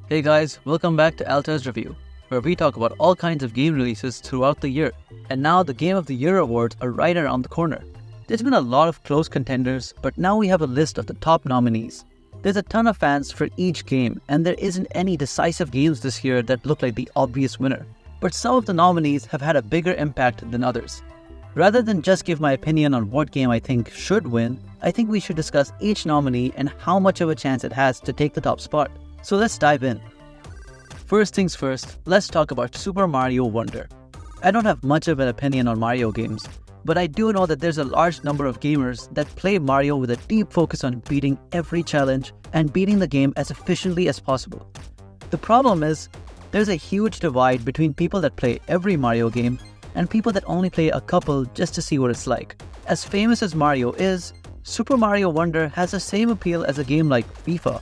Hey guys, welcome back to Altaz-Review, where we talk about all kinds of game releases throughout the year. And now the Game of the Year awards are right around the corner. There's been a lot of close contenders, but now we have a list of the top nominees. There's a ton of fans for each game, and there isn't any decisive games this year that look like the obvious winner. But some of the nominees have had a bigger impact than others. Rather than just give my opinion on what game I think should win, I think we should discuss each nominee and how much of a chance it has to take the top spot. So let's dive in. First things first, let's talk about Super Mario Wonder. I don't have much of an opinion on Mario games, but I do know that there's a large number of gamers that play Mario with a deep focus on beating every challenge and beating the game as efficiently as possible. The problem is, there's a huge divide between people that play every Mario game and people that only play a couple just to see what it's like. As famous as Mario is, Super Mario Wonder has the same appeal as a game like FIFA.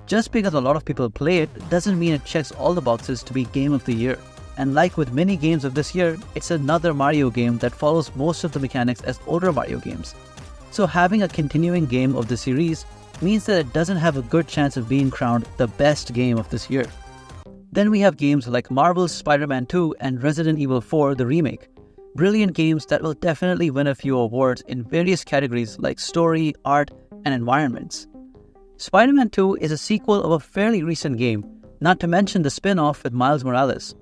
Just because a lot of people play it doesn't mean it checks all the boxes to be Game of the Year. And like with many games of this year, it's another Mario game that follows most of the mechanics as older Mario games. So having a continuing game of the series means that it doesn't have a good chance of being crowned the best game of this year. Then we have games like Marvel's Spider-Man 2 and Resident Evil 4 the Remake. Brilliant games that will definitely win a few awards in various categories like story, art, and environments. Spider-Man 2 is a sequel of a fairly recent game, not to mention the spin-off with Miles Morales.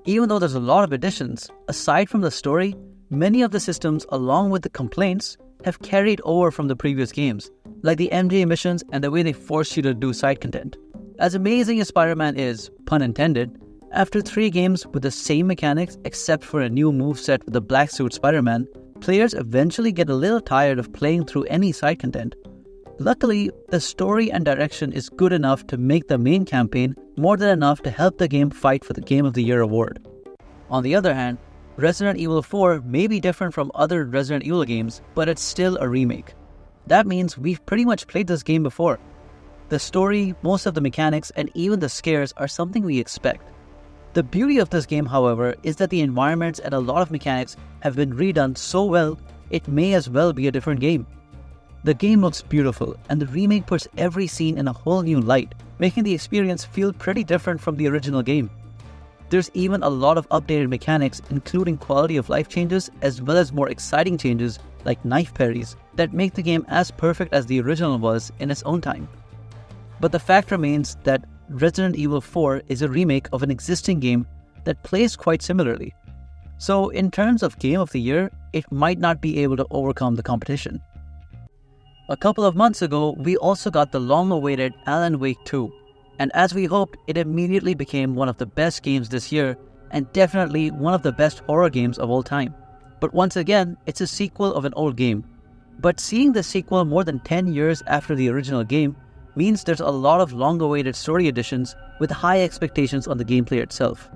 Even though there's a lot of additions, aside from the story, many of the systems along with the complaints have carried over from the previous games, like the MJ missions and the way they force you to do side content. As amazing as Spider-Man is, pun intended, after 3 games with the same mechanics except for a new moveset with the black suit Spider-Man, players eventually get a little tired of playing through any side content. Luckily, the story and direction is good enough to make the main campaign more than enough to help the game fight for the Game of the Year award. On the other hand, Resident Evil 4 may be different from other Resident Evil games, but it's still a remake. That means we've pretty much played this game before. The story, most of the mechanics, and even the scares are something we expect. The beauty of this game, however, is that the environments and a lot of mechanics have been redone so well, it may as well be a different game. The game looks beautiful, and the remake puts every scene in a whole new light, making the experience feel pretty different from the original game. There's even a lot of updated mechanics, including quality of life changes as well as more exciting changes like knife parries that make the game as perfect as the original was in its own time. But the fact remains that Resident Evil 4 is a remake of an existing game that plays quite similarly. So in terms of Game of the Year, it might not be able to overcome the competition. A couple of months ago, we also got the long-awaited Alan Wake 2, and as we hoped, it immediately became one of the best games this year, and definitely one of the best horror games of all time. But once again, it's a sequel of an old game. But seeing the sequel more than 10 years after the original game means there's a lot of long-awaited story additions with high expectations on the gameplay itself.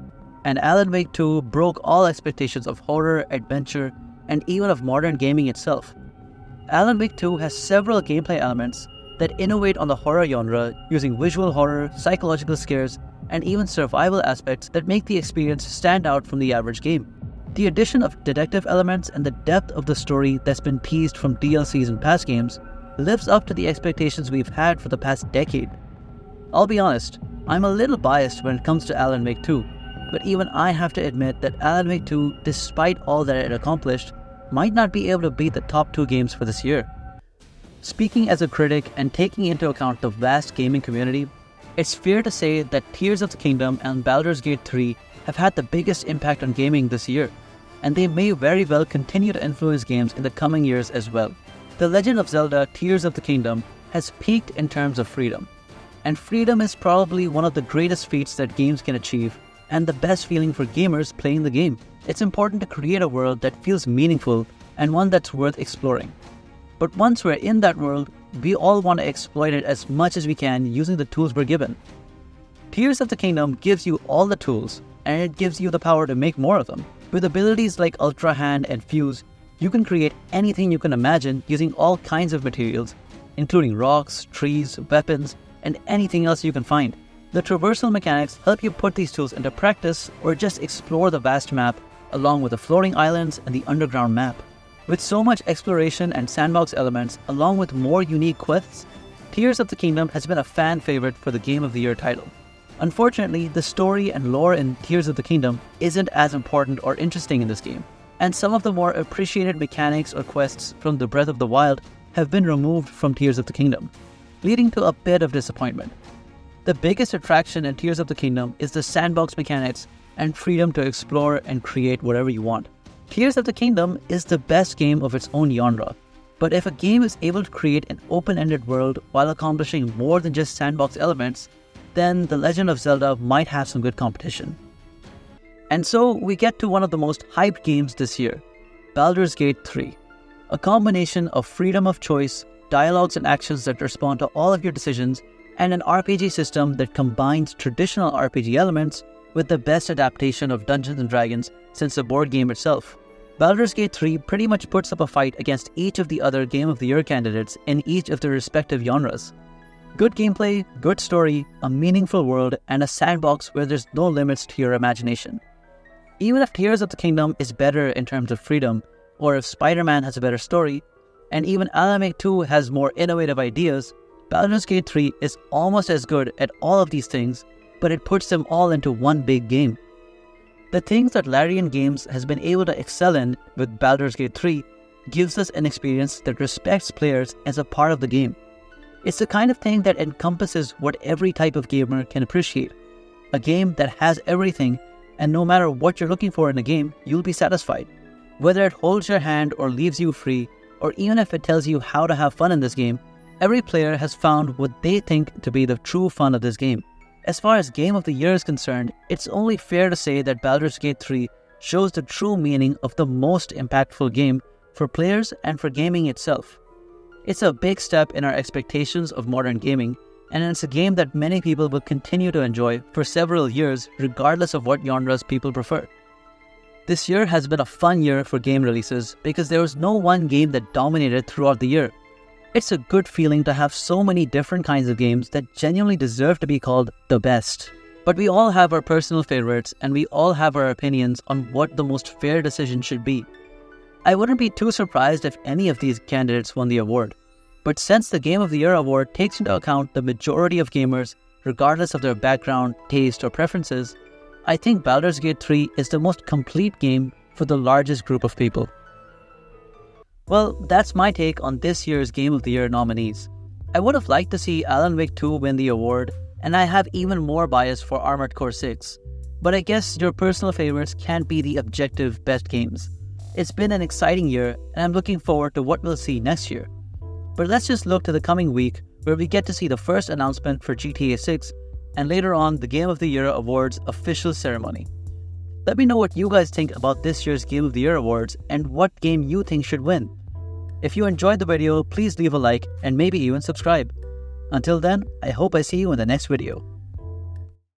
And Alan Wake 2 broke all expectations of horror, adventure, and even of modern gaming itself. Alan Wake 2 has several gameplay elements that innovate on the horror genre using visual horror, psychological scares, and even survival aspects that make the experience stand out from the average game. The addition of detective elements and the depth of the story that's been teased from DLCs and past games lives up to the expectations we've had for the past decade. I'll be honest, I'm a little biased when it comes to Alan Wake 2, but even I have to admit that Alan Wake 2, despite all that it accomplished, might not be able to beat the top 2 games for this year. Speaking as a critic and taking into account the vast gaming community, it's fair to say that Tears of the Kingdom and Baldur's Gate 3 have had the biggest impact on gaming this year, and they may very well continue to influence games in the coming years as well. The Legend of Zelda Tears of the Kingdom has peaked in terms of freedom, and freedom is probably one of the greatest feats that games can achieve and the best feeling for gamers playing the game. It's important to create a world that feels meaningful and one that's worth exploring. But once we're in that world, we all want to exploit it as much as we can using the tools we're given. Tears of the Kingdom gives you all the tools, and it gives you the power to make more of them. With abilities like Ultra Hand and Fuse, you can create anything you can imagine using all kinds of materials, including rocks, trees, weapons, and anything else you can find. The traversal mechanics help you put these tools into practice or just explore the vast map, along with the floating islands and the underground map. With so much exploration and sandbox elements, along with more unique quests, Tears of the Kingdom has been a fan favorite for the Game of the Year title. Unfortunately, the story and lore in Tears of the Kingdom isn't as important or interesting in this game, and some of the more appreciated mechanics or quests from the Breath of the Wild have been removed from Tears of the Kingdom, leading to a bit of disappointment. The biggest attraction in Tears of the Kingdom is the sandbox mechanics and freedom to explore and create whatever you want. Tears of the Kingdom is the best game of its own genre, but if a game is able to create an open-ended world while accomplishing more than just sandbox elements, then The Legend of Zelda might have some good competition. And so we get to one of the most hyped games this year, Baldur's Gate 3, a combination of freedom of choice, dialogues and actions that respond to all of your decisions, and an RPG system that combines traditional RPG elements with the best adaptation of Dungeons & Dragons since the board game itself. Baldur's Gate 3 pretty much puts up a fight against each of the other Game of the Year candidates in each of their respective genres. Good gameplay, good story, a meaningful world, and a sandbox where there's no limits to your imagination. Even if Tears of the Kingdom is better in terms of freedom, or if Spiderman has a better story, and even Remake 2 has more innovative ideas, Baldur's Gate 3 is almost as good at all of these things, but it puts them all into one big game. The things that Larian Games has been able to excel in with Baldur's Gate 3 gives us an experience that respects players as a part of the game. It's the kind of thing that encompasses what every type of gamer can appreciate. A game that has everything, and no matter what you're looking for in a game, you'll be satisfied. Whether it holds your hand or leaves you free, or even if it tells you how to have fun in this game, every player has found what they think to be the true fun of this game. As far as Game of the Year is concerned, it's only fair to say that Baldur's Gate 3 shows the true meaning of the most impactful game for players and for gaming itself. It's a big step in our expectations of modern gaming, and it's a game that many people will continue to enjoy for several years regardless of what genres people prefer. This year has been a fun year for game releases because there was no one game that dominated throughout the year. It's a good feeling to have so many different kinds of games that genuinely deserve to be called the best. But we all have our personal favorites, and we all have our opinions on what the most fair decision should be. I wouldn't be too surprised if any of these candidates won the award. But since the Game of the Year award takes into account the majority of gamers, regardless of their background, taste, or preferences, I think Baldur's Gate 3 is the most complete game for the largest group of people. Well, that's my take on this year's Game of the Year nominees. I would have liked to see Alan Wake 2 win the award, and I have even more bias for Armored Core 6. But I guess your personal favorites can't be the objective best games. It's been an exciting year, and I'm looking forward to what we'll see next year. But let's just look to the coming week, where we get to see the first announcement for GTA 6, and later on the Game of the Year Awards official ceremony. Let me know what you guys think about this year's Game of the Year Awards and what game you think should win. If you enjoyed the video, please leave a like and maybe even subscribe. Until then, I hope I see you in the next video.